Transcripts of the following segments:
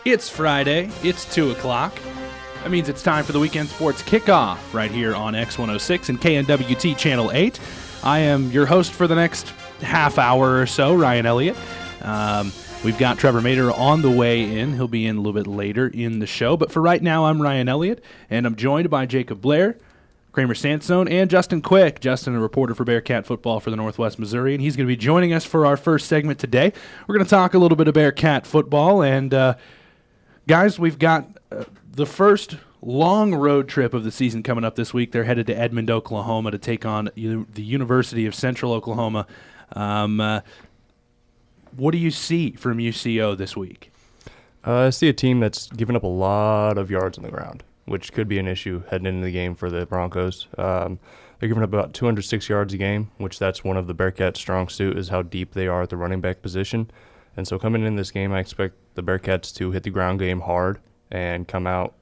It's Friday. It's 2 o'clock. That means it's time for the Weekend Sports Kickoff right here on X106 and KNWT Channel 8. I am your host for the next half hour or so, Ryan Elliott. We've got Trevor Mater on the way in. He'll be in a little bit later in the show. But for right now, I'm Ryan Elliott, and I'm joined by Jacob Blair, Kramer Sandstone, and Justin Quick. Justin, a reporter for Bearcat Football for the Northwest Missouri, and he's going to be joining us for our first segment today. We're going to talk a little bit of Bearcat football, and guys, we've got the first long road trip of the season coming up this week. They're headed to Edmond, Oklahoma to take on the University of Central Oklahoma. What do you see from UCO this week? I see a team that's given up a lot of yards on the ground, which could be an issue heading into the game for the Broncos. They're giving up about 206 yards a game, which that's one of the Bearcats' strong suit is how deep they are at the running back position. And so coming in this game, I expect the Bearcats to hit the ground game hard and come out.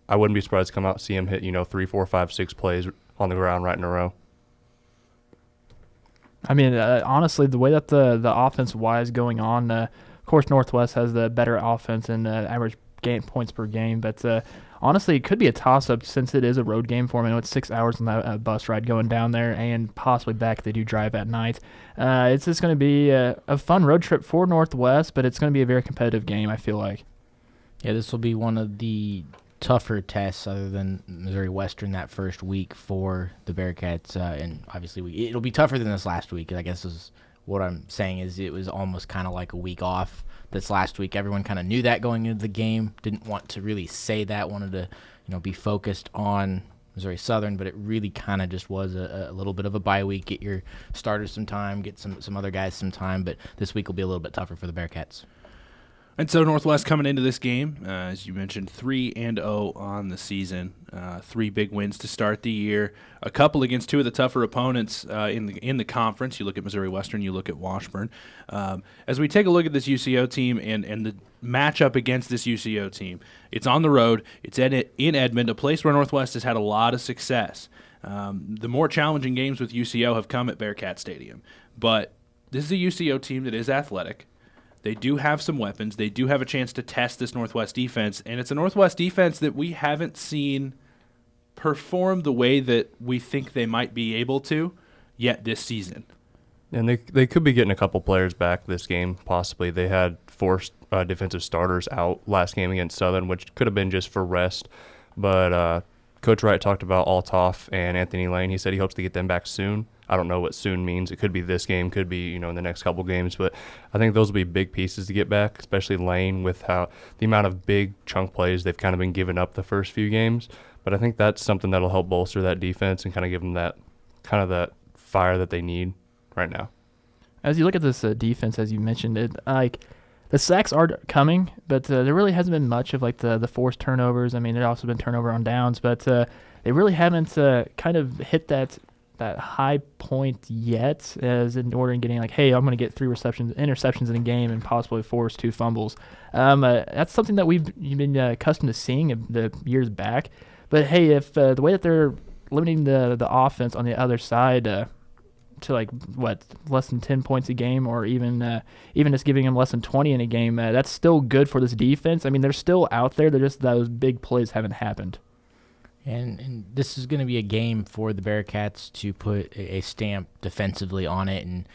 I wouldn't be surprised to come out and see them hit, 3, 4, 5, 6 plays on the ground right in a row. I mean, honestly, the way that the offense-wise going on, of course, Northwest has the better offense and average points per game. But honestly, it could be a toss-up since it is a road game for them. I know it's 6 hours on that bus ride going down there and possibly back if they do drive at night. It's just going to be a fun road trip for Northwest, but it's going to be a very competitive game, I feel like. Yeah, this will be one of the tougher tests other than Missouri Western that first week for the Bearcats. And obviously it'll be tougher than this last week. I guess is what I'm saying is it was almost kind of like a week off this last week. Everyone kind of knew that going into the game. Didn't want to really say that. Wanted to be focused on Missouri Southern, but it really kind of just was a little bit of a bye week. Get your starters some time, get some other guys some time, but this week will be a little bit tougher for the Bearcats. And so Northwest coming into this game, as you mentioned, 3-0 on the season, 3 big wins to start the year, a couple against 2 of the tougher opponents in the conference. You look at Missouri Western, you look at Washburn. As we take a look at this UCO team and the matchup against this UCO team, it's on the road, it's in Edmond, a place where Northwest has had a lot of success. The more challenging games with UCO have come at Bearcat Stadium, but this is a UCO team that is athletic. They do have some weapons. They do have a chance to test this Northwest defense, and it's a Northwest defense that we haven't seen perform the way that we think they might be able to yet this season. And they could be getting a couple players back this game, possibly. They had 4 defensive starters out last game against Southern, which could have been just for rest. But Coach Wright talked about Altoff and Anthony Lane. He said he hopes to get them back soon. I don't know what soon means. It could be this game, could be, in the next couple games. But I think those will be big pieces to get back, especially Lane with how the amount of big chunk plays they've kind of been giving up the first few games. But I think that's something that'll help bolster that defense and kind of give them that fire that they need right now. As you look at this defense, as you mentioned, the sacks are coming, but there really hasn't been much of the forced turnovers. I mean, there's also been turnover on downs, but they really haven't kind of hit that high point yet, as in order in getting hey, I'm going to get 3 interceptions in a game and possibly force 2 fumbles. That's something that we've been accustomed to seeing the years back. But hey, if the way that they're limiting the offense on the other side to less than 10 points a game, or even just giving them less than 20 in a game, that's still good for this defense. I mean, they're still out there. They're just those big plays haven't happened. And this is going to be a game for the Bearcats to put a stamp defensively on it and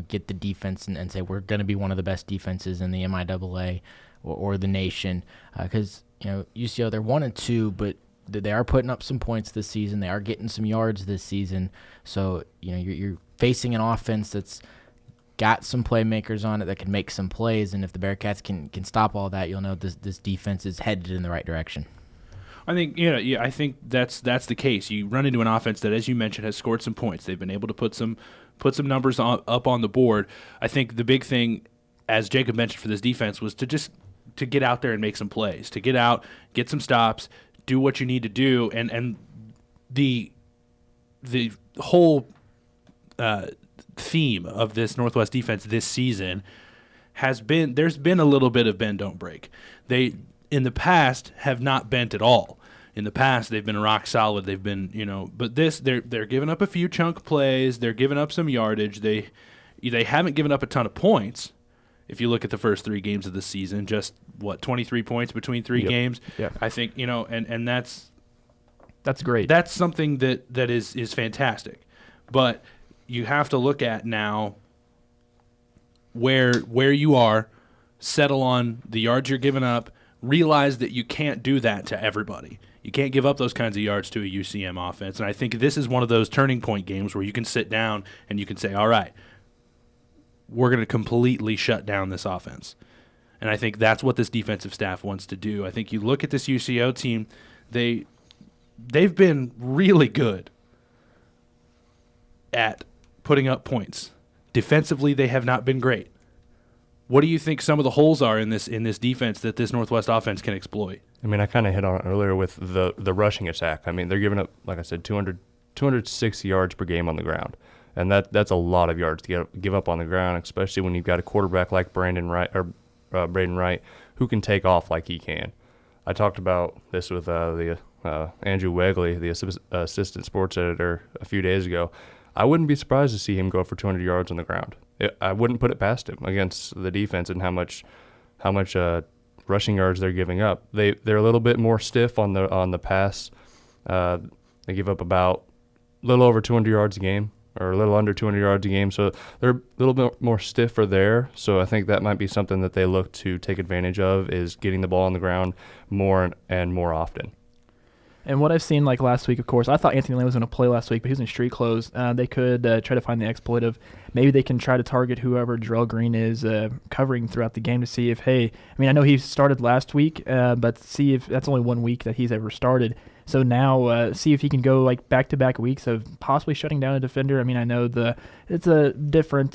get the defense and say we're going to be one of the best defenses in the MIAA or the nation. Because UCO, they're 1-2, but they are putting up some points this season. They are getting some yards this season. So you're facing an offense that's got some playmakers on it that can make some plays. And if the Bearcats can stop all that, you'll know this defense is headed in the right direction. I think I think that's the case. You run into an offense that, as you mentioned, has scored some points. They've been able to put some numbers up on the board. I think the big thing, as Jacob mentioned, for this defense was to get out there and make some plays, to get out, get some stops, do what you need to do, and the whole theme of this Northwest defense this season has been there's been a little bit of bend don't break. They in the past have not bent at all. In the past, they've been rock solid. They've been, but they're giving up a few chunk plays. They're giving up some yardage. They haven't given up a ton of points. If you look at the first 3 games of the season, just 23 points between 3 games. Yeah. I think, and that's great. That's something that is fantastic. But you have to look at now where you are, settle on the yards you're giving up, realize that you can't do that to everybody. You can't give up those kinds of yards to a UCM offense. And I think this is one of those turning point games where you can sit down and you can say, all right, we're going to completely shut down this offense. And I think that's what this defensive staff wants to do. I think you look at this UCO team, they've been really good at putting up points. Defensively, they have not been great. What do you think some of the holes are in this defense that this Northwest offense can exploit? I mean, I kind of hit on it earlier with the rushing attack. I mean, they're giving up, like I said, 206 yards per game on the ground. And that's a lot of yards to give up on the ground, especially when you've got a quarterback like Braden Wright, who can take off like he can. I talked about this with Andrew Wegley, the assistant sports editor, a few days ago. I wouldn't be surprised to see him go for 200 yards on the ground. I wouldn't put it past him against the defense and how much rushing yards they're giving up. They're a little bit more stiff on the pass. They give up about a little over 200 yards a game, or a little under 200 yards a game. So they're a little bit more stiffer there. So I think that might be something that they look to take advantage of, is getting the ball on the ground more and more often. And what I've seen, like last week, of course, I thought Anthony Lane was going to play last week, but he was in street clothes. They could try to find the exploit of maybe they can try to target whoever Jarrell Green is covering throughout the game to see if, I know he started last week, but see if that's only 1 week that he's ever started. So now see if he can go like back-to-back weeks of possibly shutting down a defender. I mean, I know it's a different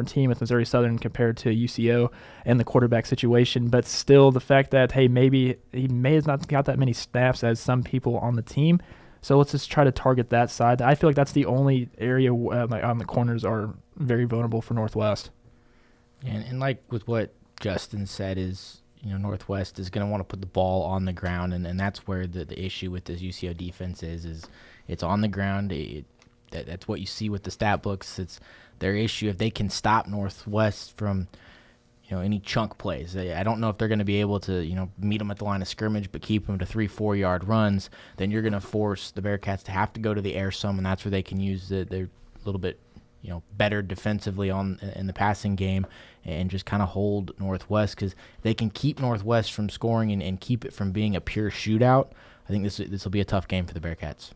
team with Missouri Southern compared to UCO and the quarterback situation, but still the fact that, hey, maybe he may have not got that many snaps as some people on the team. So let's just try to target that side. I feel like that's the only area on the corners are very vulnerable for Northwest. And like with what Justin said is, Northwest is going to want to put the ball on the ground, and that's where the issue with this UCO defense is it's on the ground. That's what you see with the stat books. It's their issue. If they can stop Northwest from, any chunk plays, I don't know if they're going to be able to, meet them at the line of scrimmage, but keep them to 3-4 yard runs. Then you're going to force the Bearcats to have to go to the air some, and that's where they can use their little bit better defensively in the passing game and just kind of hold Northwest, because they can keep Northwest from scoring and keep it from being a pure shootout. I think this will be a tough game for the Bearcats.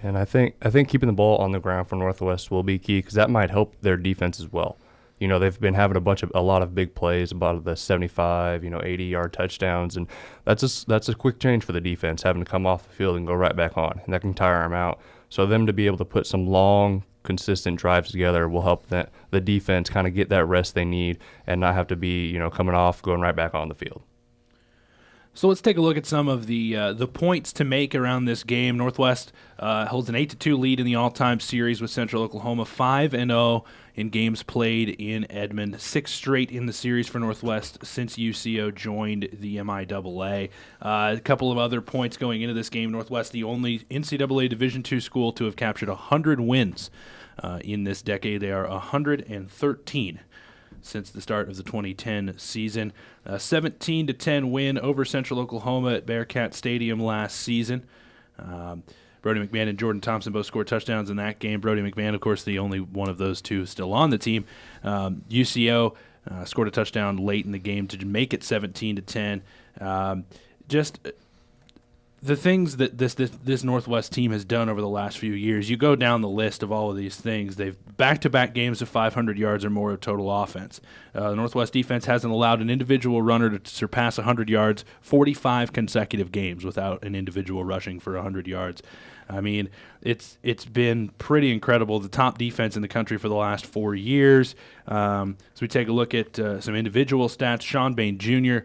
And I think keeping the ball on the ground for Northwest will be key, because that might help their defense as well. They've been having a lot of big plays, about the 75, 80-yard touchdowns, and that's a quick change for the defense, having to come off the field and go right back on, and that can tire them out. So them to be able to put some long, consistent drives together will help the defense kind of get that rest they need and not have to be coming off, going right back on the field. So let's take a look at some of the points to make around this game. Northwest holds an 8-2 lead in the all-time series with Central Oklahoma, 5-0 in games played in Edmond, 6 straight in the series for Northwest since UCO joined the MIAA. A couple of other points going into this game. Northwest, the only NCAA Division II school to have captured 100 wins in this decade. They are 113 since the start of the 2010 season. 17-10 win over Central Oklahoma at Bearcat Stadium last season. Brody McMahon and Jordan Thompson both scored touchdowns in that game. Brody McMahon, of course, the only one of those two still on the team. UCO scored a touchdown late in the game to make it 17-10. Just the things that this Northwest team has done over the last few years, you go down the list of all of these things. They've back-to-back games of 500 yards or more of total offense. The Northwest defense hasn't allowed an individual runner to surpass 100 yards 45 consecutive games without an individual rushing for 100 yards. I mean, it's been pretty incredible. The top defense in the country for the last 4 years. So we take a look at some individual stats. Sean Bain Jr.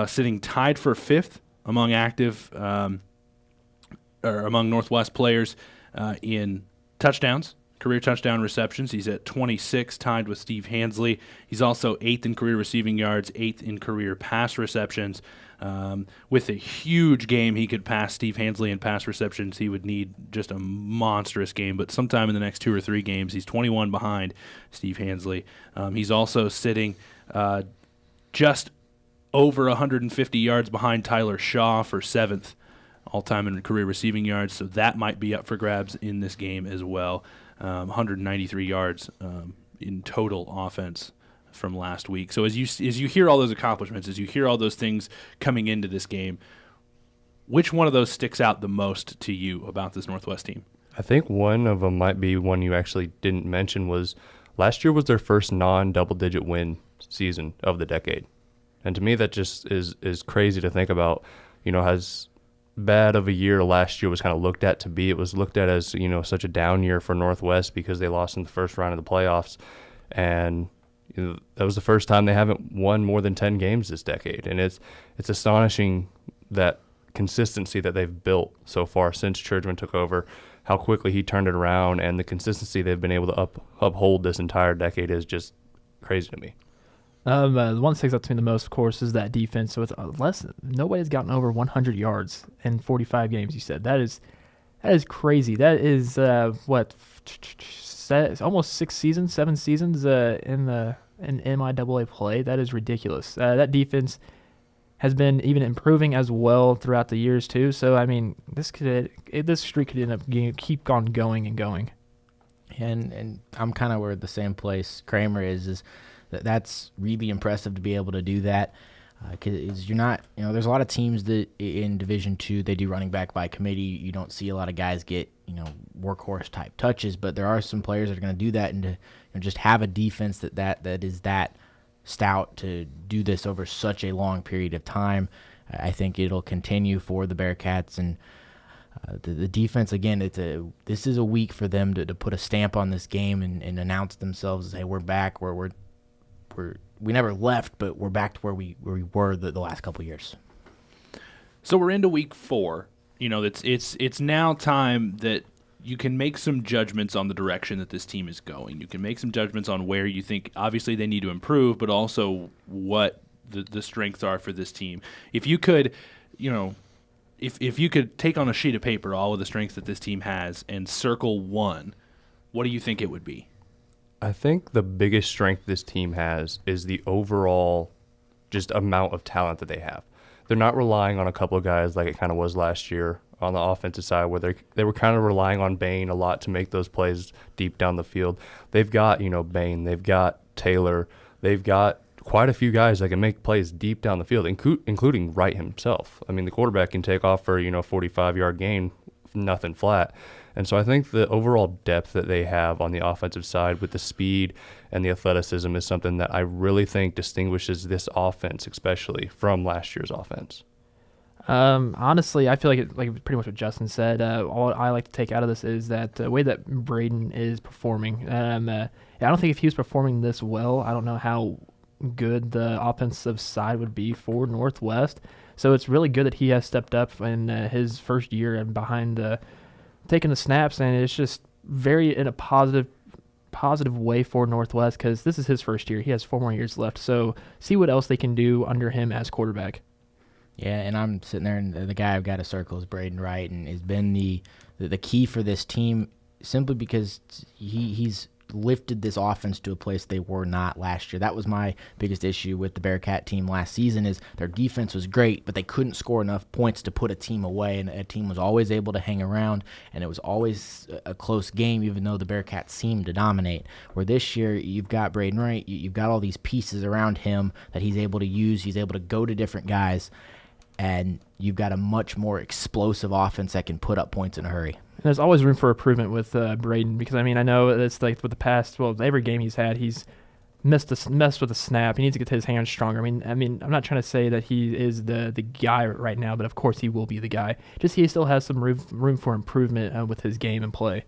Sitting tied for 5th among active or among Northwest players in touchdowns, career touchdown receptions. He's at 26, tied with Steve Hansley. He's also 8th in career receiving yards, 8th in career pass receptions. With a huge game, he could pass Steve Hansley in pass receptions. He would need just a monstrous game, but sometime in the next 2 or 3 games, he's 21 behind Steve Hansley. He's also sitting just over 150 yards behind Tyler Shaw for 7th all-time in career receiving yards, so that might be up for grabs in this game as well. 193 yards in total offense from last week. So as you hear all those accomplishments, as you hear all those things coming into this game, which one of those sticks out the most to you about this Northwest team? I think one of them might be one you actually didn't mention. Was last year was their first non-double-digit win season of the decade. And to me, that just is crazy to think about. As bad of a year last year was kind of looked at to be, it was looked at as, such a down year for Northwest because they lost in the first round of the playoffs. And that was the first time they haven't won more than 10 games this decade. And it's astonishing that consistency that they've built so far since Churchman took over, how quickly he turned it around, and the consistency they've been able to uphold this entire decade is just crazy to me. The one that sticks out to me the most, of course, is that defense. So it's nobody's gotten over 100 yards in 45 games. You said that is crazy. That is almost 7 seasons in MIAA play. That is ridiculous. That defense has been even improving as well throughout the years too. So I mean, this streak could end up keep on going and going. And I'm kind of where the same place Kramer is that's really impressive to be able to do that. Because you're not, there's a lot of teams that in Division II they do running back by committee. You don't see a lot of guys get workhorse type touches, but there are some players that are going to do that, and to just have a defense that is that stout to do this over such a long period of time. I think it'll continue for the Bearcats, and the defense again. This is a week for them to put a stamp on this game and announce themselves as, hey, we're back. We never left, but we're back to where we were the last couple of years. So we're into week 4. It's now time that you can make some judgments on the direction that this team is going. You can make some judgments on where you think obviously they need to improve, but also what the strengths are for this team. If you could, if you could take on a sheet of paper all of the strengths that this team has and circle one, what do you think it would be? I think the biggest strength this team has is the overall just amount of talent that they have. They're not relying on a couple of guys like it kind of was last year on the offensive side, where they were kind of relying on Bain a lot to make those plays deep down the field. They've got, Bain, they've got Taylor, they've got quite a few guys that can make plays deep down the field, including Wright himself. I mean, the quarterback can take off for, 45-yard gain, nothing flat. And so I think the overall depth that they have on the offensive side with the speed and the athleticism is something that I really think distinguishes this offense, especially from last year's offense. Honestly, I feel like pretty much what Justin said. All I like to take out of this is that the way that Braden is performing. I don't think if he was performing this well, I don't know how good the offensive side would be for Northwest. So it's really good that he has stepped up in his first year and behind taking the snaps, and it's just very in a positive way for Northwest because this is his first year. He has 4 more years left. So see what else they can do under him as quarterback. Yeah, and I'm sitting there, and the guy I've got to circle is Braden Wright, and has been the key for this team simply because he's lifted this offense to a place they were not last year. That was my biggest issue with the Bearcat team last season is their defense was great, but they couldn't score enough points to put a team away, and a team was always able to hang around, and it was always a close game even though the Bearcats seemed to dominate. Where this year you've got Braden Wright, you've got all these pieces around him that he's able to use. He's able to go to different guys, and you've got a much more explosive offense that can put up points in a hurry. And there's always room for improvement with Braden because, I know it's like with the past, every game he's had, he's messed with a snap. He needs to get his hands stronger. I mean, I'm not trying to say that he is the guy right now, but of course he will be the guy. Just he still has some room for improvement with his game and play.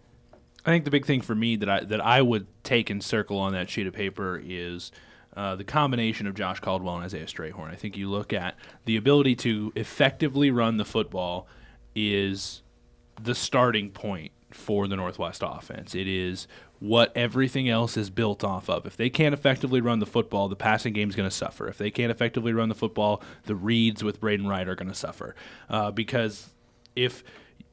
I think the big thing for me that I would take and circle on that sheet of paper is the combination of Josh Caldwell and Isaiah Strayhorn. I think you look at the ability to effectively run the football is the starting point for the Northwest offense. It is what everything else is built off of. If they can't effectively run the football, the passing game is going to suffer. If they can't effectively run the football, the reads with Braden Wright are going to suffer. Because if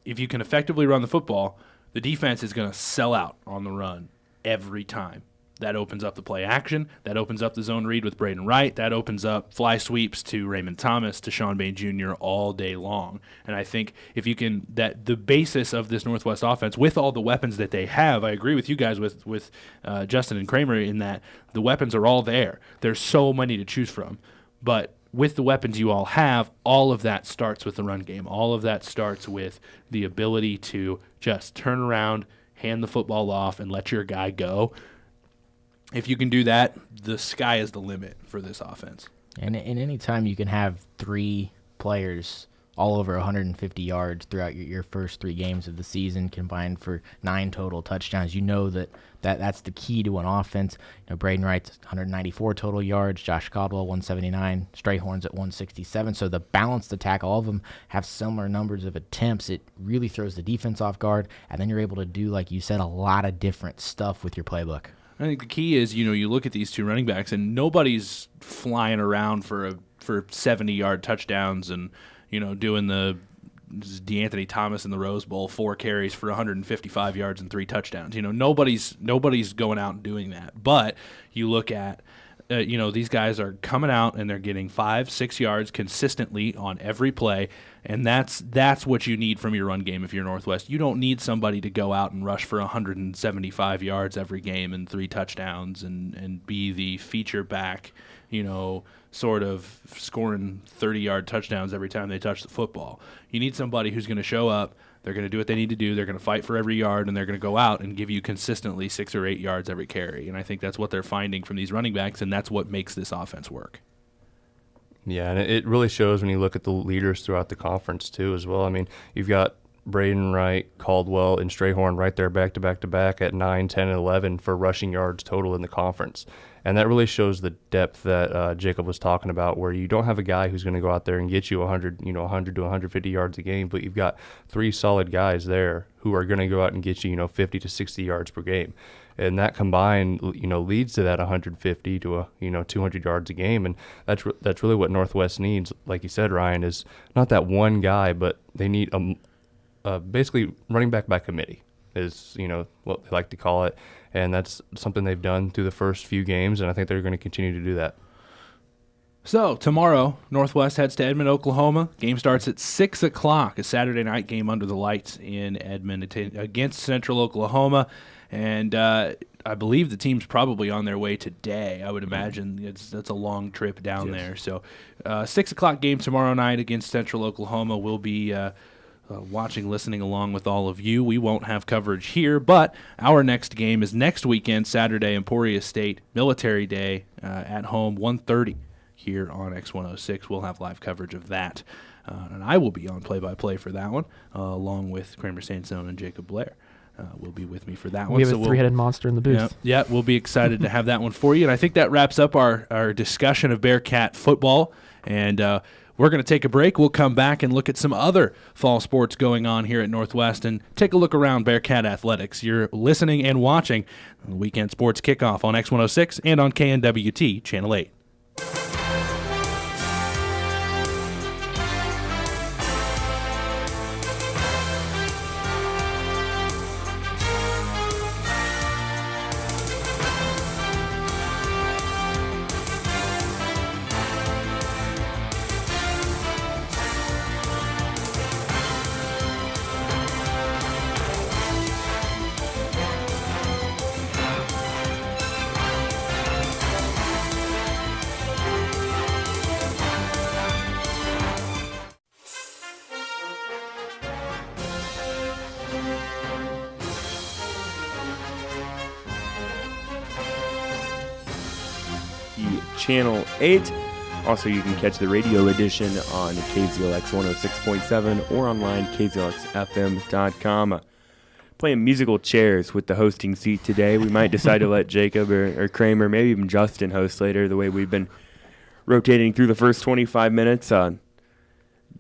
you can effectively run the football, the defense is going to sell out on the run every time. That opens up the play action. That opens up the zone read with Braden Wright. That opens up fly sweeps to Raymond Thomas, to Sean Bain Jr. all day long. And I think if you can, that the basis of this Northwest offense, with all the weapons that they have, I agree with you guys with Justin and Kramer in that the weapons are all there. There's so many to choose from. But with the weapons you all have, all of that starts with the run game. All of that starts with the ability to just turn around, hand the football off, and let your guy go. If you can do that, the sky is the limit for this offense. And any time you can have 3 players all over 150 yards throughout your first 3 games of the season, combined for 9 total touchdowns, you know that's the key to an offense. Braden Wright's 194 total yards, Josh Caldwell 179, Strayhorn's at 167. So the balanced attack, all of them have similar numbers of attempts. It really throws the defense off guard, and then you're able to do, like you said, a lot of different stuff with your playbook. I think the key is, you look at these 2 running backs, and nobody's flying around for 70-yard touchdowns and, doing the DeAnthony Thomas in the Rose Bowl, 4 carries for 155 yards and 3 touchdowns. Nobody's going out and doing that. But you look at, these guys are coming out and they're getting 5-6 yards consistently on every play, and that's what you need from your run game if you're Northwest. You don't need somebody to go out and rush for 175 yards every game and 3 touchdowns and be the feature back, sort of scoring 30-yard touchdowns every time they touch the football. You need somebody who's going to show up. They're going to do what they need to do. They're going to fight for every yard, and they're going to go out and give you consistently 6 or 8 yards every carry. And I think that's what they're finding from these running backs, and that's what makes this offense work. Yeah, and it really shows when you look at the leaders throughout the conference too as well. I mean, you've got Braden Wright, Caldwell, and Strayhorn right there back to back to back at 9, 10, and 11 for rushing yards total in the conference. And that really shows the depth that Jacob was talking about, where you don't have a guy who's going to go out there and get you 100 to 150 yards a game, but you've got 3 solid guys there who are going to go out and get you, 50 to 60 yards per game. And that combined, leads to that 150 to 200 yards a game. And that's really what Northwest needs. Like you said, Ryan, is not that one guy, but they need basically running back by committee is, what they like to call it. And that's something they've done through the first few games, and I think they're going to continue to do that. So tomorrow, Northwest heads to Edmond, Oklahoma. Game starts at 6 o'clock, a Saturday night game under the lights in Edmond against Central Oklahoma. And I believe the team's probably on their way today. I would imagine that's a long trip down there. So 6 o'clock game tomorrow night against Central Oklahoma. We'll be watching, listening along with all of you. We won't have coverage here, but our next game is next weekend, Saturday, Emporia State, Military Day at home, 1:30 here on X106. We'll have live coverage of that, and I will be on play-by-play for that one, along with Kramer Sandstone and Jacob Blair. Will be with me for that one. We have a 3-headed monster in the booth. Yeah, we'll be excited to have that one for you, and I think that wraps up our discussion of Bearcat football, and we're going to take a break. We'll come back and look at some other fall sports going on here at Northwest and take a look around Bearcat athletics. You're listening and watching Weekend Sports Kickoff on X106 and on KNWT Channel 8. Channel 8. Also, you can catch the radio edition on KZLX 106.7 or online, kzlxfm.com. Playing musical chairs with the hosting seat today. We might decide to let Jacob or Kramer, maybe even Justin host later, the way we've been rotating through the first 25 minutes.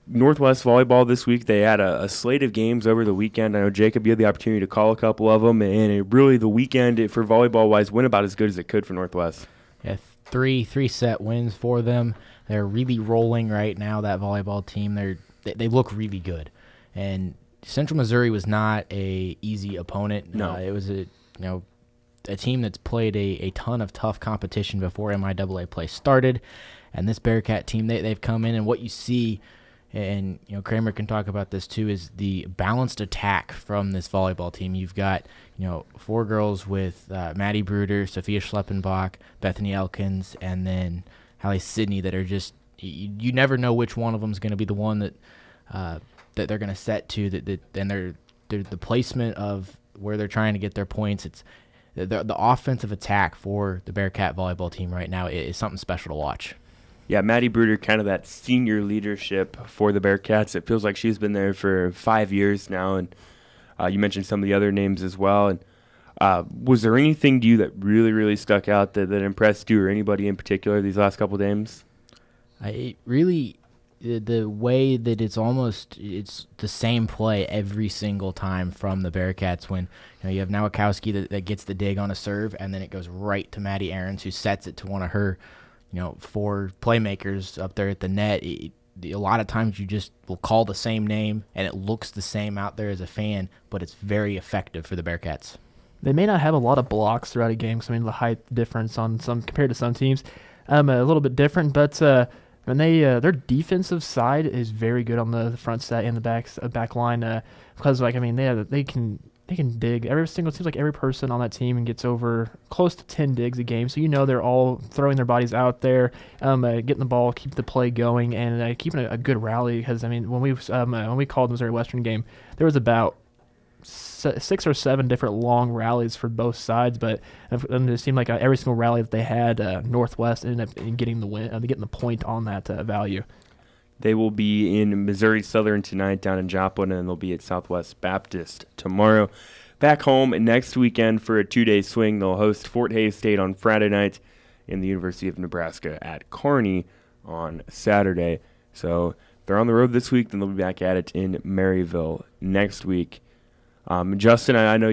Northwest Volleyball this week, they had a slate of games over the weekend. I know, Jacob, you had the opportunity to call a couple of them, and really the weekend for volleyball-wise went about as good as it could for Northwest. Yeah, three set wins for them. They're really rolling right now, that volleyball team. They look really good. And Central Missouri was not a easy opponent. No. It was a team that's played a ton of tough competition before MIAA play started, and this Bearcat team, they've come in, and what you see, and Kramer can talk about this too, is the balanced attack from this volleyball team. You've got 4 girls with Maddie Bruder, Sophia Schleppenbach, Bethany Elkins, and then Hallie Sidney that are just you never know which one of them is going to be the one that they're going to set to. And they're the placement of where they're trying to get their points. It's the offensive attack for the Bearcat volleyball team right now is something special to watch. Yeah, Maddie Bruder, kind of that senior leadership for the Bearcats. It feels like she's been there for 5 years now, and you mentioned some of the other names as well. And was there anything to you that really, really stuck out that impressed you or anybody in particular these last couple games? It really, the way that it's the same play every single time from the Bearcats when you have Nowakowski that gets the dig on a serve, and then it goes right to Maddie Aarons, who sets it to one of her 4 playmakers up there at the net. A lot of times you just will call the same name, and it looks the same out there as a fan, but it's very effective for the Bearcats. They may not have a lot of blocks throughout a game, because the height difference on some compared to some teams, a little bit different. But when their defensive side is very good on the front set and the back line, because they can dig. Seems like every person on that team gets over close to 10 digs a game. So they're all throwing their bodies out there, getting the ball, keep the play going, and keeping a good rally. Because when we called the Missouri Western game, there was about 6 or 7 different long rallies for both sides, but it seemed like every single rally that they had, Northwest ended up getting the win, getting the point on that value. They will be in Missouri Southern tonight down in Joplin, and they'll be at Southwest Baptist tomorrow. Back home next weekend for a 2-day swing. They'll host Fort Hays State on Friday night and the University of Nebraska at Kearney on Saturday. So they're on the road this week, then they'll be back at it in Maryville next week. Justin, I know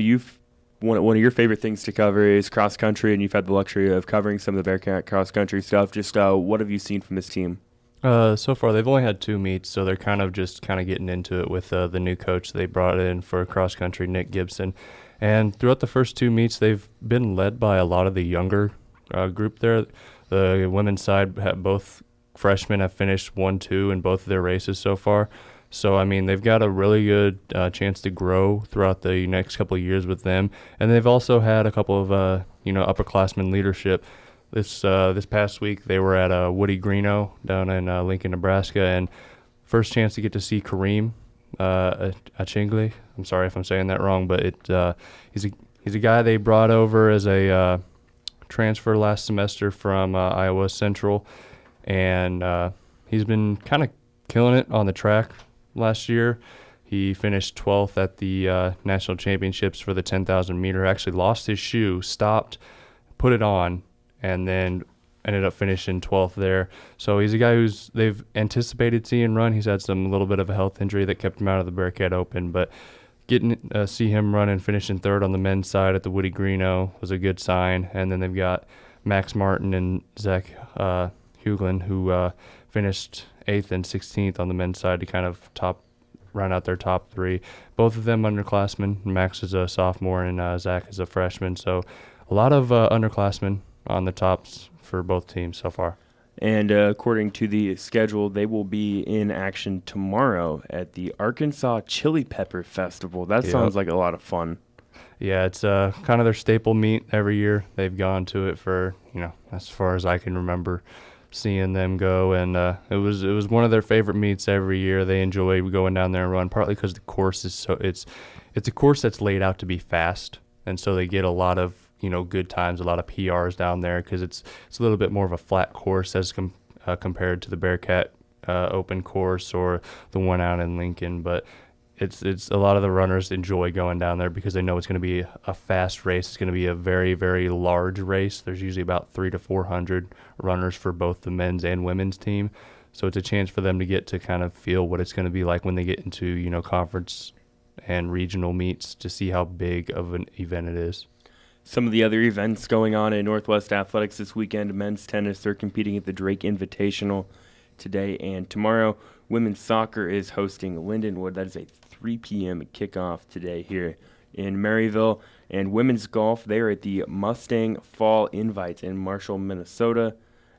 one of your favorite things to cover is cross country, and you've had the luxury of covering some of the Bearcat cross country stuff. Just what have you seen from this team? So far, they've only had 2 meets, so they're kind of getting into it with the new coach they brought in for cross country, Nick Gibson. And throughout the first 2 meets, they've been led by a lot of the younger group there. The women's side, both freshmen have finished 1-2 in both of their races so far. So, they've got a really good chance to grow throughout the next couple of years with them. And they've also had a couple of, upperclassmen leadership. This past week, they were at Woody Greeno down in Lincoln, Nebraska, and first chance to get to see Kareem Achingli. I'm sorry if I'm saying that wrong, but he's a guy they brought over as a transfer last semester from Iowa Central, and he's been kind of killing it on the track last year. He finished 12th at the national championships for the 10,000 meter. Actually lost his shoe, stopped, put it on, and then ended up finishing 12th there. So he's a guy they've anticipated seeing run. He's had a little bit of a health injury that kept him out of the Bearcat Open, but getting see him run and finishing 3rd on the men's side at the Woody Greeno was a good sign. And then they've got Max Martin and Zach Huglin, who finished 8th and 16th on the men's side to kind of round out their top 3. Both of them underclassmen. Max is a sophomore and Zach is a freshman. So a lot of underclassmen on the tops for both teams so far. And according to the schedule, they will be in action tomorrow at the Arkansas Chili Pepper Festival. That sounds like a lot of fun. Yeah, it's kind of their staple meet every year. They've gone to it for, as far as I can remember seeing them go, and it was one of their favorite meets every year. They enjoy going down there and run, partly because the course is it's a course that's laid out to be fast, and so they get a lot of good times, a lot of PRs down there because it's a little bit more of a flat course as compared to the Bearcat Open course or the one out in Lincoln. But it's a lot of the runners enjoy going down there because they know it's going to be a fast race. It's going to be a very, very large race. There's usually about 300 to 400 runners for both the men's and women's team. So it's a chance for them to get to kind of feel what it's going to be like when they get into conference and regional meets to see how big of an event it is. Some of the other events going on in Northwest Athletics this weekend: men's tennis, they're competing at the Drake Invitational today and tomorrow. Women's soccer is hosting Lindenwood. That is a 3 p.m. kickoff today here in Maryville. And women's golf, they are at the Mustang Fall Invite in Marshall, Minnesota.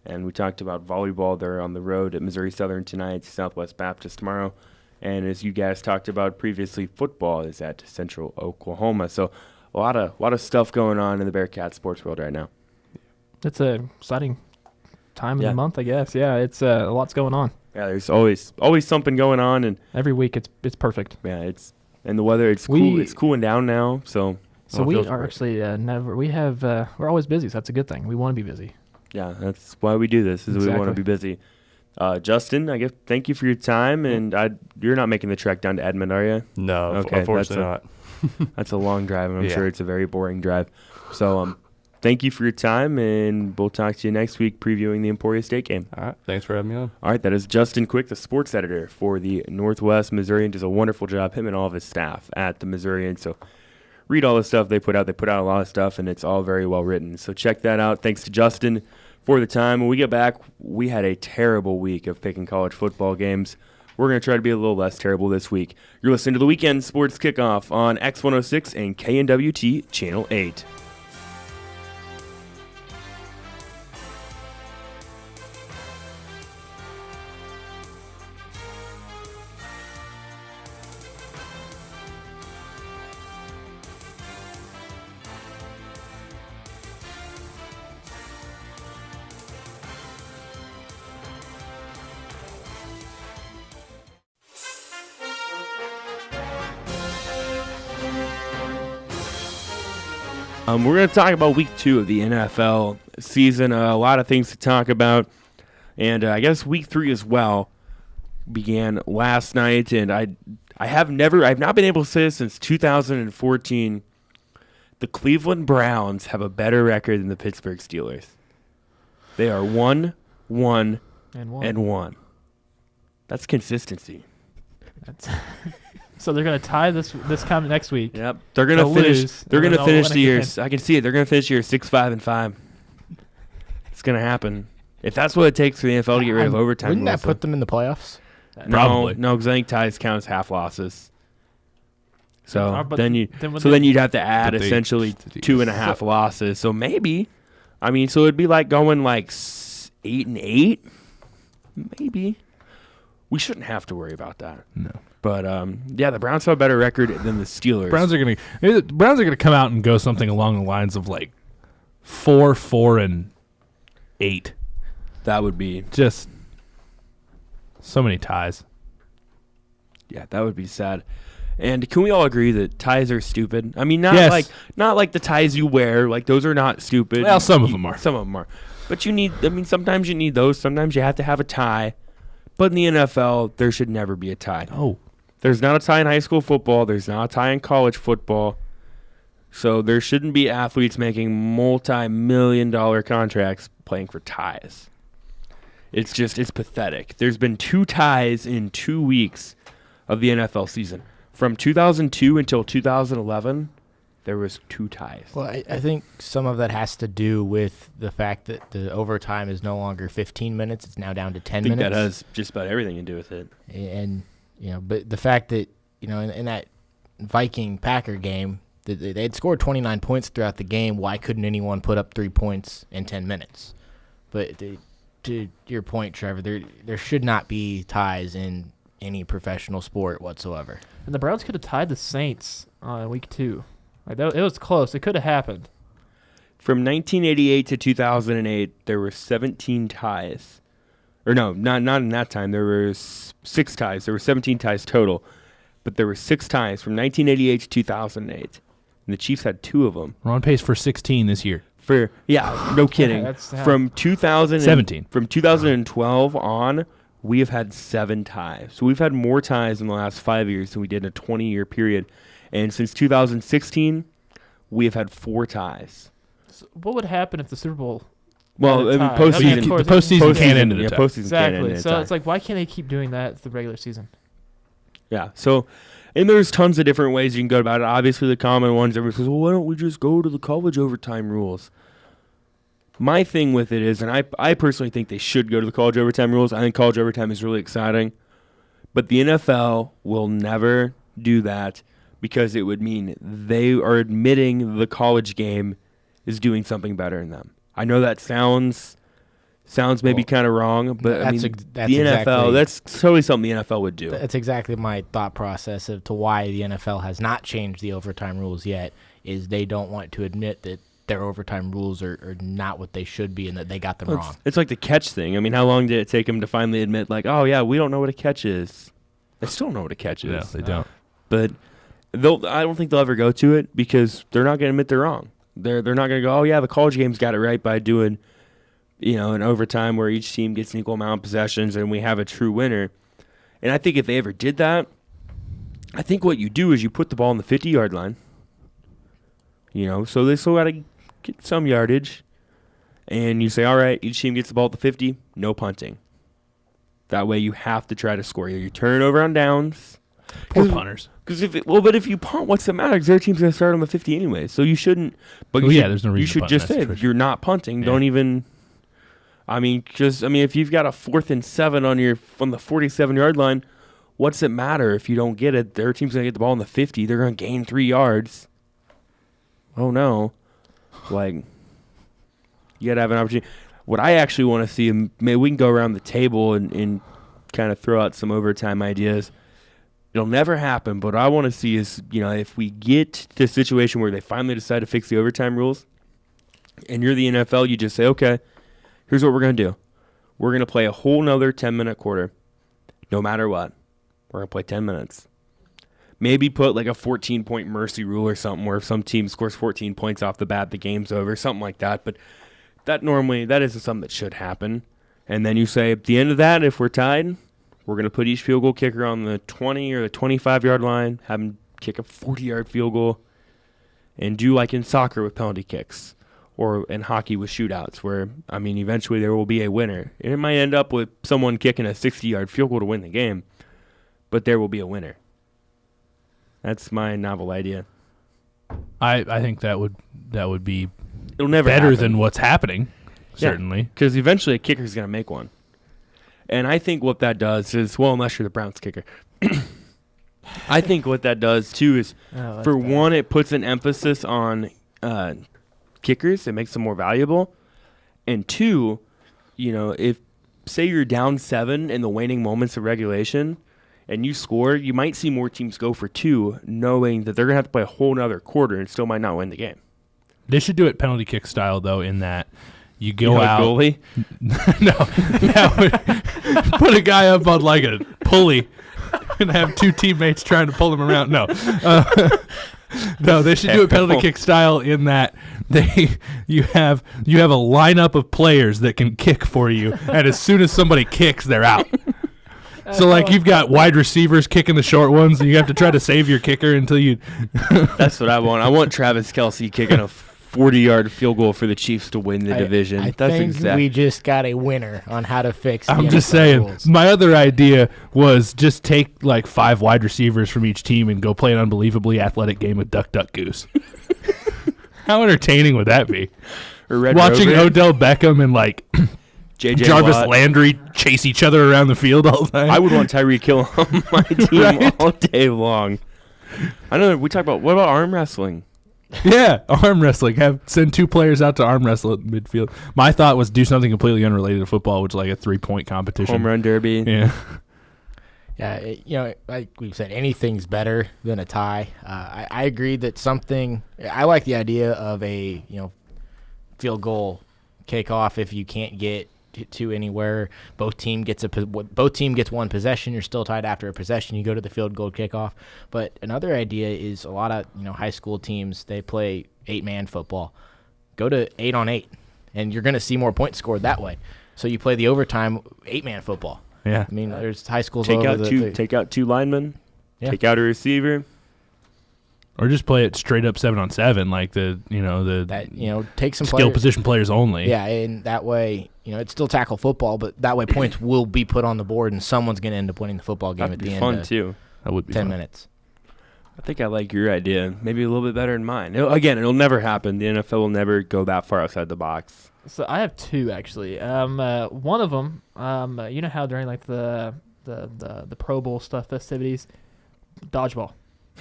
And we talked about volleyball. They're on the road at Missouri Southern tonight, Southwest Baptist tomorrow. And as you guys talked about previously, football is at Central Oklahoma. So a lot of stuff going on in the Bearcat sports world right now. It's a exciting time of the month, I guess. Yeah, it's a lot's going on. Yeah, there's always something going on, and every week it's perfect. Yeah, and the weather cool. It's cooling down now, so we are actually we're always busy. So that's a good thing. We want to be busy. Yeah, that's why we do this. We want to be busy. Justin, I guess thank you for your time, and you're not making the trek down to Edmond, are you? No, okay, unfortunately not. That's a long drive, and I'm sure it's a very boring drive. So thank you for your time, and we'll talk to you next week previewing the Emporia State game. All right, thanks for having me on. All right, that is Justin Quick, the sports editor for the Northwest Missourian. Does a wonderful job, him and all of his staff at the Missourian. So read all the stuff they put out. They put out a lot of stuff, and it's all very well written. So check that out. Thanks to Justin for the time. When we get back, we had a terrible week of picking college football games. We're going to try to be a little less terrible this week. You're listening to the Weekend Sports Kickoff on X106 and KNWT Channel 8. We're going to talk about week 2 of the NFL season. A lot of things to talk about. And I guess week 3 as well began last night. And I've not been able to say this since 2014. The Cleveland Browns have a better record than the Pittsburgh Steelers. They are 1-1-1. That's consistency. So they're going to tie this coming next week. Yep, they're going to finish. They're going to finish the year. I can see it. They're going to finish the year 6-5-5. It's going to happen. If that's what it takes for the NFL to get rid of overtime, wouldn't that put them in the playoffs? Probably. No, because I think ties count as half losses. So then you'd have to add essentially 2.5 losses. So maybe, so it'd be like going 8-8. Maybe we shouldn't have to worry about that. No. But the Browns have a better record than the Steelers. The Browns are gonna come out and go something along the lines of 4-4-8. That would be just so many ties. Yeah, that would be sad. And can we all agree that ties are stupid? Not like the ties you wear. Those are not stupid. Well, some of them are. Some of them are. But you need. Sometimes you need those. Sometimes you have to have a tie. But in the NFL, there should never be a tie. Oh. There's not a tie in high school football. There's not a tie in college football. So there shouldn't be athletes making multi-million-dollar contracts playing for ties. It's pathetic. There's been 2 ties in 2 weeks of the NFL season. From 2002 until 2011, there was 2 ties. Well, I think some of that has to do with the fact that the overtime is no longer 15 minutes. It's now down to 10 minutes. I think that has just about everything to do with it. And but the fact that, in that Viking-Packer game, they had scored 29 points throughout the game. Why couldn't anyone put up 3 points in 10 minutes? But to your point, Trevor, there should not be ties in any professional sport whatsoever. And the Browns could have tied the Saints on week 2. It was close. It could have happened. From 1988 to 2008, there were 17 ties. Or no, not in that time. There were 6 ties. There were 17 ties total. But there were 6 ties from 1988 to 2008. And the Chiefs had 2 of them. We're on pace for 16 this year. No kidding. From 2012 on, we have had 7 ties. So we've had more ties in the last 5 years than we did in a 20-year period. And since 2016, we have had 4 ties. So what would happen if the Super Bowl? Well, the postseason can't end in a tie. Exactly. So it's why can't they keep doing that the regular season? Yeah. So, and there's tons of different ways you can go about it. Obviously, the common ones, everyone says, well, why don't we just go to the college overtime rules? My thing with it is, and I personally think they should go to the college overtime rules. I think college overtime is really exciting. But the NFL will never do that because it would mean they are admitting the college game is doing something better than them. I know that sounds maybe kind of wrong, but I mean, that's the NFL, exactly, that's totally something the NFL would do. That's exactly my thought process of to why the NFL has not changed the overtime rules yet, is they don't want to admit that their overtime rules are not what they should be and that they got them wrong. It's like the catch thing. I mean, how long did it take them to finally admit, like, oh, yeah, we don't know what a catch is? They still don't know what a catch is. No, they don't. But I don't think they'll ever go to it because they're not going to admit they're wrong. They're not going to go, oh, yeah, the college game's got it right by doing, an overtime where each team gets an equal amount of possessions and we have a true winner. And I think if they ever did that, I think what you do is you put the ball on the 50-yard line. So they still got to get some yardage. And you say, all right, each team gets the ball at the 50, no punting. That way you have to try to score. You turn it over on downs. Poor punters. But if you punt, what's the matter? Because their team's going to start on the 50 anyway. So you shouldn't. But there's no reason you to should punt, just that's say for if sure. you're not punting. Don't even. If you've got a 4th and 7 on the 47-yard line, what's it matter if you don't get it? Their team's going to get the ball on the 50. They're going to gain 3 yards. Oh no, you got to have an opportunity. What I actually want to see, maybe we can go around the table and kind of throw out some overtime ideas. It'll never happen, but what I want to see is, if we get to a situation where they finally decide to fix the overtime rules, and you're the NFL, you just say, okay, here's what we're going to do. We're going to play a whole nother 10-minute quarter, no matter what. We're going to play 10 minutes. Maybe put like a 14-point mercy rule or something where if some team scores 14 points off the bat, the game's over, something like that. But that isn't something that should happen. And then you say at the end of that, if we're tied, we're going to put each field goal kicker on the 20 or the 25-yard line, have them kick a 40-yard field goal, and do like in soccer with penalty kicks or in hockey with shootouts where, eventually there will be a winner. And it might end up with someone kicking a 60-yard field goal to win the game, but there will be a winner. That's my novel idea. I think that would be It'll never better happen. than what's happening, certainly. Because eventually a kicker's going to make one. And I think what that does is, unless you're the Browns kicker, I think what that does, too, is, for one, it puts an emphasis on kickers. It makes them more valuable. And two, if, say you're down 7 in the waning moments of regulation and you score, you might see more teams go for 2, knowing that they're going to have to play a whole nother quarter and still might not win the game. They should do it penalty kick style, though, in that you go out. Goalie? Put a guy up on like a pulley and have 2 teammates trying to pull him around. No, they should do it penalty kick style in that you have a lineup of players that can kick for you, and as soon as somebody kicks, they're out. So you've got wide receivers kicking the short ones, and you have to try to save your kicker until you. That's what I want. I want Travis Kelce kicking a 40-yard field goal for the Chiefs to win the division. I think we just got a winner on how to fix the I'm NFL just saying. rules. My other idea was just take 5 wide receivers from each team and go play an unbelievably athletic game of Duck, Duck, Goose. How entertaining would that be? Or Red Watching Rover, Odell Beckham and J.J. Jarvis Watt. Landry chase each other around the field all the time. I would want Tyreek Hill on my team all day long. I know we talk about, what about arm wrestling? Yeah, arm wrestling. Send 2 players out to arm wrestle at midfield. My thought was do something completely unrelated to football, which is like a 3-point competition. Home run derby. Yeah. Yeah, like we've said, anything's better than a tie. I agree that I like the idea of a field goal kickoff if you can't get to anywhere. Both team gets one possession. You're still tied after a possession. You go to the field goal kickoff. But another idea is a lot of high school teams, they play 8-man football. Go to 8-on-8, and you're going to see more points scored that way. So you play the overtime 8-man football. Yeah. There's high schools Take all out over take out 2 linemen. Yeah. Take out a receiver. Or just play it straight up 7-on-7, like take some skill position players only. Yeah, and that way, it's still tackle football, but that way points will be put on the board, and someone's going to end up winning the football game That'd at the be end fun of too. That would be 10 fun. minutes. I think I like your idea. Maybe a little bit better than mine. It'll never happen. The NFL will never go that far outside the box. So I have 2 actually. One of them, you know how during the Pro Bowl stuff festivities, dodgeball.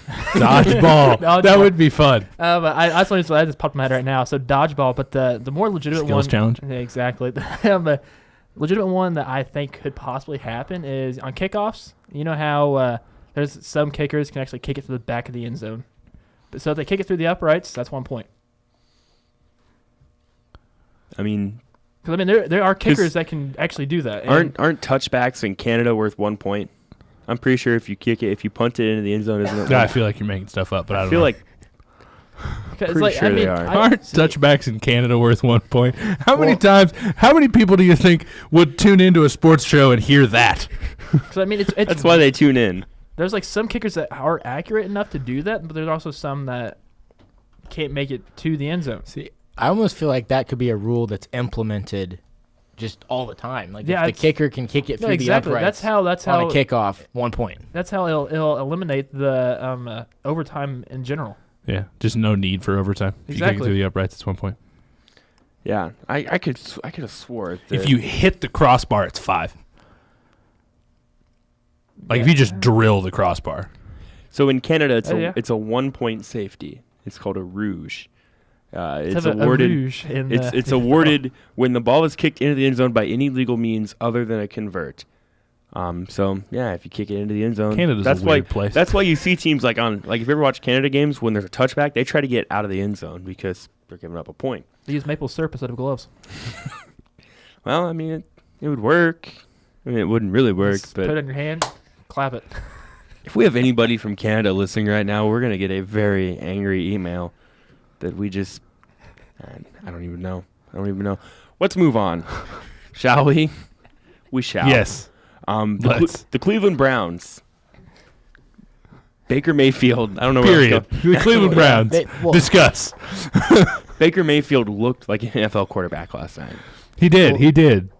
Dodgeball. That would be fun. But I just popped in my head right now. So dodgeball, but the more legitimate Skills one. challenge. Yeah, exactly. The legitimate one that I think could possibly happen is on kickoffs. You know how there's some kickers can actually kick it to the back of the end zone. So if they kick it through the uprights, that's 1 point. I mean, Because there are kickers that can actually do that. aren't touchbacks in Canada worth 1 point? I'm pretty sure if you punt it into the end zone, isn't it? I feel like you're making stuff up, but I don't feel know. like pretty sure they are. Aren't touchbacks in Canada worth 1 point? How many people do you think would tune into a sports show and hear that? I mean, it's that's why they tune in. There's like some kickers that are accurate enough to do that, but there's also some that can't make it to the end zone. See, I almost feel like that could be a rule that's implemented just all the time. Like if the kicker can kick it through the uprights. That's how on a kickoff, 1 point. That's how it'll eliminate the overtime in general. Yeah, just no need for overtime. If you kick it through the uprights, it's 1 point. Yeah, I could have swore if you hit the crossbar, it's 5. Like if you just drill the crossbar. So in Canada, it's a 1 point safety. It's called a rouge. It's awarded. It's awarded when the ball is kicked into the end zone by any legal means other than a convert. So yeah, if you kick it into the end zone, Canada's a weird place. That's why you see teams like if you ever watch Canada games, when there's a touchback, they try to get out of the end zone because they're giving up a point. They use maple syrup instead of gloves. Well, I mean, it would work. I mean, it wouldn't really work, Just but put it in your hand, clap it. If we have anybody from Canada listening right now, we're gonna get a very angry email that we just I don't even know. Let's move on. Shall we? We shall. Yes. The Cleveland Browns. Baker Mayfield. I don't know Period. The Cleveland Browns. Discuss. Baker Mayfield looked like an NFL quarterback last night. He did.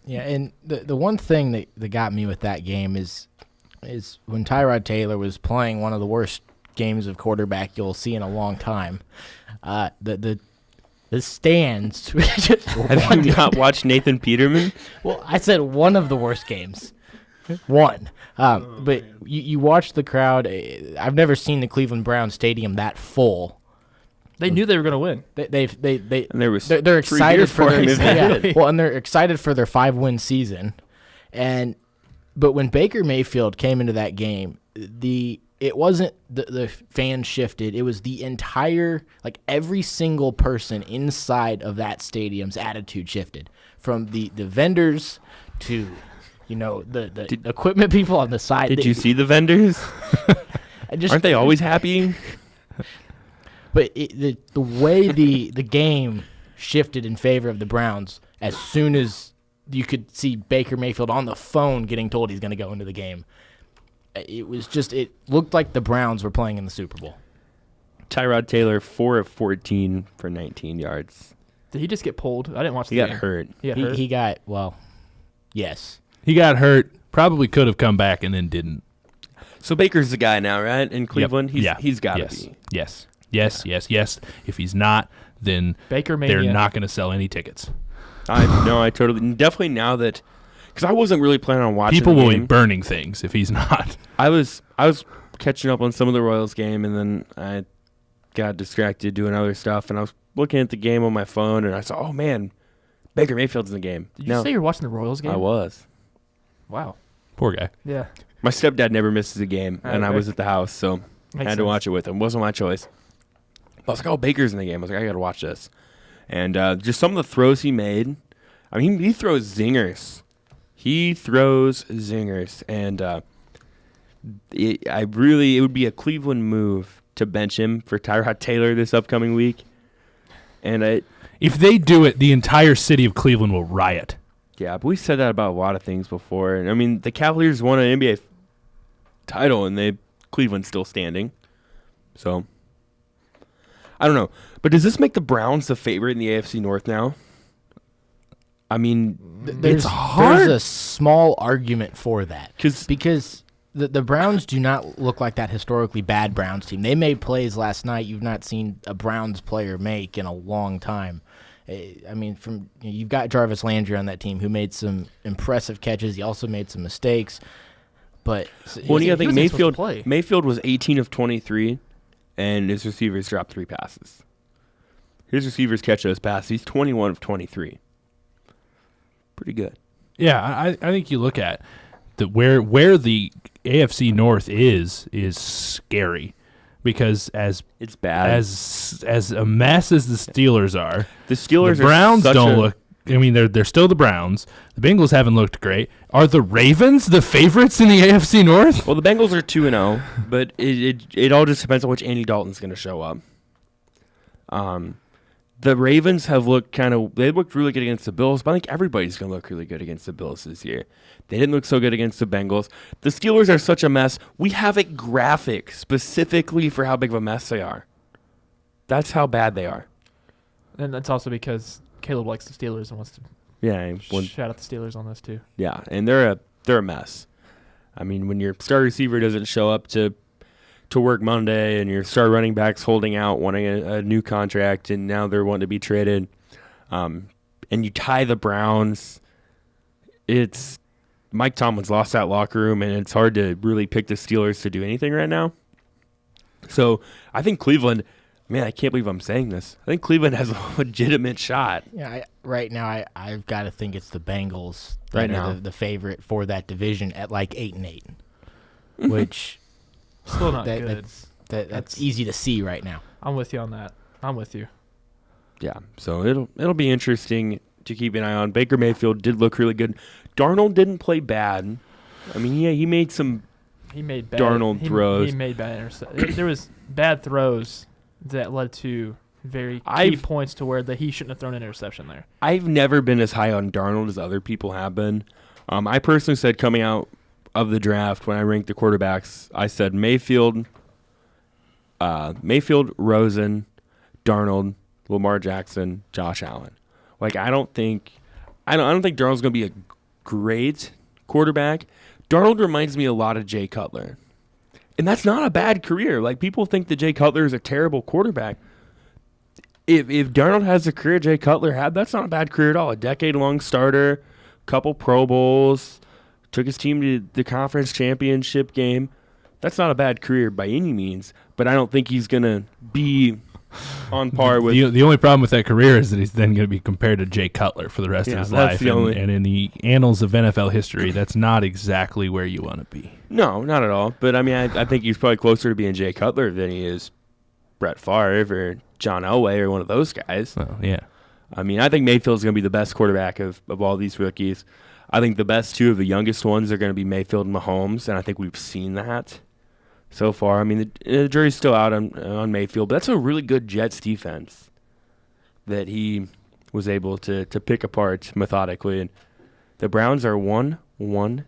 Yeah, and the one thing that got me with that game is when Tyrod Taylor was playing one of the worst games of quarterback you'll see in a long time. The stands. Have you not watched Nathan Peterman? Well, I said one of the worst games. One. But you watch the crowd. I've never seen the Cleveland Browns stadium that full. They knew they were going to win. They're excited for their well, and they're excited for their 5-win season. But when Baker Mayfield came into that game, it wasn't the fans shifted. It was the entire, like every single person inside of that stadium's attitude shifted. From the vendors to, the equipment people on the side. Did you see the vendors? Aren't they always happy? But the way the game shifted in favor of the Browns as soon as you could see Baker Mayfield on the phone getting told he's going to go into the game. It looked like the Browns were playing in the Super Bowl. Tyrod Taylor, 4 of 14 for 19 yards. Did he just get pulled? I didn't watch the game. He got hurt. He got, yes. He got hurt. Probably could have come back and then didn't. So Baker's the guy now, right? In Cleveland? Yep. He's got to be. Yes. If he's not, then Baker Mania. They're not going to sell any tickets. I totally, definitely now that, because I wasn't really planning on watching. People will be burning things if he's not. I was catching up on some of the Royals game, and then I got distracted doing other stuff, and I was looking at the game on my phone, and I saw, oh man, Baker Mayfield's in the game. Did you say you were watching the Royals game? I was. Wow. Poor guy. Yeah. My stepdad never misses a game, and I was at the house, so I had to watch it with him. Wasn't my choice. I was like, oh, Baker's in the game. I was like, I got to watch this. And just some of the throws he made. I mean, he throws zingers. And it would be a Cleveland move to bench him for Tyrod Taylor this upcoming week. And if they do it, the entire city of Cleveland will riot. Yeah, but we said that about a lot of things before. And I mean, the Cavaliers won an NBA title, and Cleveland's still standing. So I don't know. But does this make the Browns the favorite in the AFC North now? I mean, it's hard. There's a small argument for that. Because the Browns do not look like that historically bad Browns team. They made plays last night you've not seen a Browns player make in a long time. I mean, you've got Jarvis Landry on that team who made some impressive catches. He also made some mistakes. But Well, you got to think wasn't supposed to play. Mayfield was 18 of 23, and his receivers dropped 3 passes. His receivers catch those passes. He's 21 of 23. Pretty good. Yeah, I think you look at where the AFC North is scary, because as It's bad. as a mess as the Steelers are, the Steelers the Browns are don't look. I mean, they're still the Browns. The Bengals haven't looked great. Are the Ravens the favorites in the AFC North? Well, the Bengals are 2-0, but it all just depends on which Andy Dalton's going to show up. The Ravens have looked they looked really good against the Bills, but I think everybody's going to look really good against the Bills this year. They didn't look so good against the Bengals. The Steelers are such a mess. We have a graphic specifically for how big of a mess they are. That's how bad they are. And that's also because Caleb likes the Steelers and wants to shout out the Steelers on this too. Yeah, and they're a mess. I mean, when your star receiver doesn't show up to work Monday, and your star running back's holding out, wanting a new contract, and now they're wanting to be traded, and you tie the Browns, it's Mike Tomlin's lost that locker room, and it's hard to really pick the Steelers to do anything right now. So I think Cleveland, man, I can't believe I'm saying this. I think Cleveland has a legitimate shot. Yeah, right now I've got to think it's the Bengals Right that now. are the favorite for that division at like 8-8, which Still not good. that's easy to see right now. I'm with you on that. I'm with you. Yeah, so it'll be interesting to keep an eye on. Baker Mayfield did look really good. Darnold didn't play bad. I mean, he made some He made bad Darnold throws. He made bad interceptions. There was bad throws that led to very key points to where he shouldn't have thrown an interception there. I've never been as high on Darnold as other people have been. I personally said coming out of the draft when I ranked the quarterbacks, I said Mayfield, Rosen, Darnold, Lamar Jackson, Josh Allen. Like I don't think Darnold's going to be a great quarterback. Darnold reminds me a lot of Jay Cutler. And that's not a bad career. Like people think that Jay Cutler is a terrible quarterback. If Darnold has the career Jay Cutler had, that's not a bad career at all. A decade-long starter, couple Pro Bowls, took his team to the conference championship game. That's not a bad career by any means, but I don't think he's going to be on par with... The only problem with that career is that he's then going to be compared to Jay Cutler for the rest of his life. And in the annals of NFL history, that's not exactly where you want to be. No, not at all. But, I mean, I think he's probably closer to being Jay Cutler than he is Brett Favre or John Elway or one of those guys. Well, yeah. I mean, I think Mayfield's going to be the best quarterback of all these rookies. I think the best two of the youngest ones are going to be Mayfield and Mahomes, and I think we've seen that so far. I mean, the jury's still out on Mayfield, but that's a really good Jets defense that he was able to pick apart methodically. And the Browns are 1-1-1.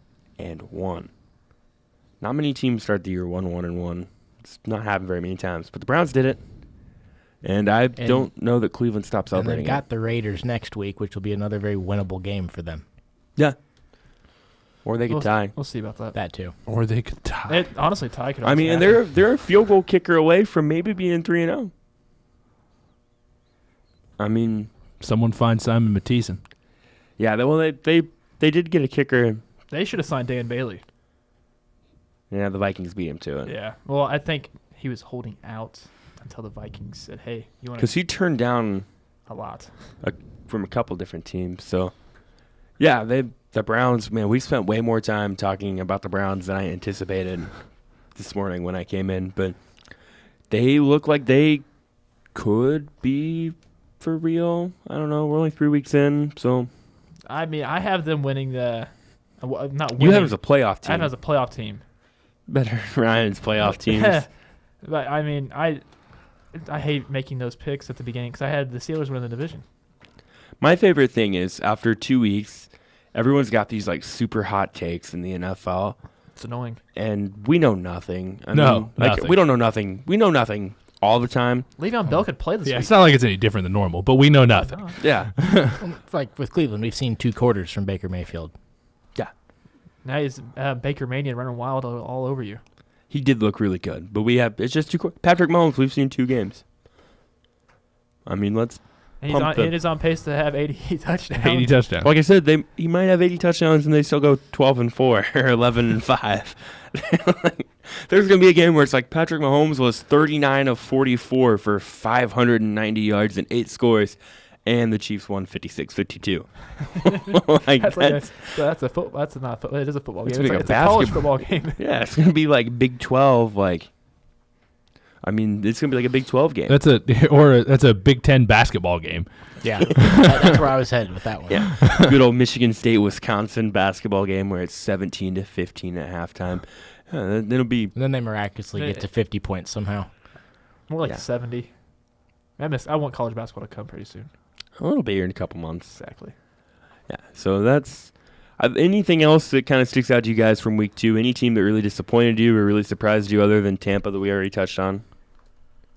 Not many teams start the year 1-1-1. It's not happened very many times, but the Browns did it. And I don't know that Cleveland stops And celebrating they've got the Raiders next week, which will be another very winnable game for them. Yeah. Or they could tie. We'll see about that. That too. Or they could tie. Honestly, tie could. I mean, and they're a field goal kicker away from maybe being 3-0. I mean, Someone find Simon Mathisen. yeah. They did get a kicker. They should have signed Dan Bailey. Yeah, the Vikings beat him to it. Yeah. Well, I think he was holding out until the Vikings said, "Hey, you want Because he turned down a lot from a couple different teams. So, yeah, the Browns, man, we spent way more time talking about the Browns than I anticipated this morning when I came in. But they look like they could be for real. I don't know. We're only 3 weeks in, so. I mean, I have them winning the not winning. You have them as a playoff team. I have them as a playoff team. Better Ryan's playoff teams. But I mean, I hate making those picks at the beginning because I had the Steelers win the division. My favorite thing is after 2 weeks, everyone's got these like super hot takes in the NFL, It's annoying. and we know nothing. Nothing. We don't know nothing. We know nothing all the time. Le'Veon Bell could play this Yeah, week. it's not like it's any different than normal, but we know nothing. No. Yeah, Like with Cleveland, we've seen 2 quarters from Baker Mayfield. Now he's Baker Mania running wild all over you. he did look really good, but it's just Patrick Mahomes. We've seen 2 games. I mean, let's And he's on pace to have 80 touchdowns. 80 touchdowns. Like I said, he might have 80 touchdowns and they still go 12-4 or 11-5. There's going to be a game where it's like Patrick Mahomes was 39 of 44 for 590 yards and 8 scores, and the Chiefs won 56-52. That's a football. That's not a football. It is a football game. It's a college football game. Yeah, it's going to be like Big 12. It's going to be like a Big 12 game. That's a Big 10 basketball game. Yeah, that's where I was headed with that one. Yeah, good old Michigan State Wisconsin basketball game where it's 17-15 at halftime. It'll be. And then they miraculously get to 50 points somehow. More like 70. I want college basketball to come pretty soon. A little bit here in a couple months. Exactly. Yeah, so that's anything else that kind of sticks out to you guys from week 2? Any team that really disappointed you or really surprised you other than Tampa that we already touched on?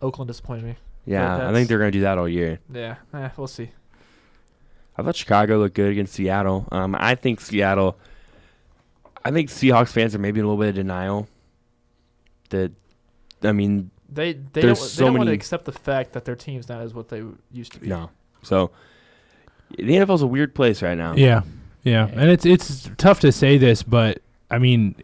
Oakland disappointed me. Yeah, I think they're going to do that all year. Yeah, we'll see. I thought Chicago looked good against Seattle. I think Seahawks fans are maybe in a little bit of denial. They don't want to accept the fact that their team's not as what they used to be. No. So the NFL's a weird place right now. Yeah. And it's tough to say this, but I mean,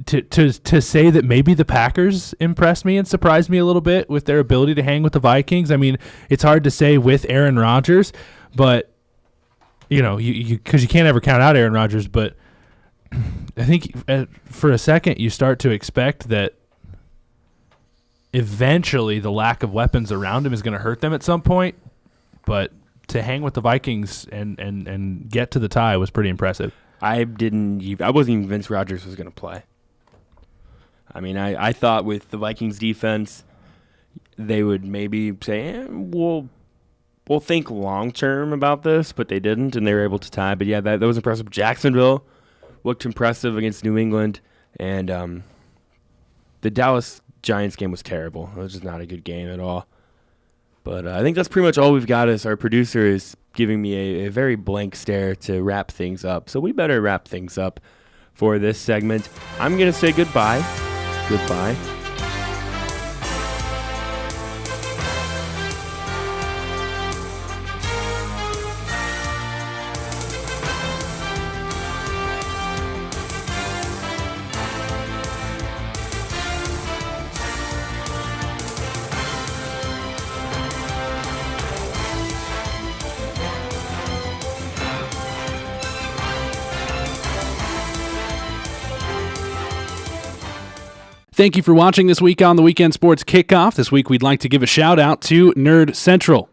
to say that maybe the Packers impressed me and surprised me a little bit with their ability to hang with the Vikings. I mean, it's hard to say with Aaron Rodgers, but because you can't ever count out Aaron Rodgers. But I think for a second you start to expect that eventually the lack of weapons around him is going to hurt them at some point. But to hang with the Vikings and get to the tie was pretty impressive. I wasn't even convinced Rodgers was going to play. I mean, I thought with the Vikings defense, they would maybe say, we'll think long-term about this, but they didn't, and they were able to tie. But, yeah, that was impressive. Jacksonville looked impressive against New England, and the Dallas Giants game was terrible. It was just not a good game at all. But I think that's pretty much all we've got. As our producer is giving me a very blank stare to wrap things up. So we better wrap things up for this segment. I'm going to say goodbye. Goodbye. Thank you for watching this week on the Weekend Sports Kickoff. This week we'd like to give a shout out to Nerd Central.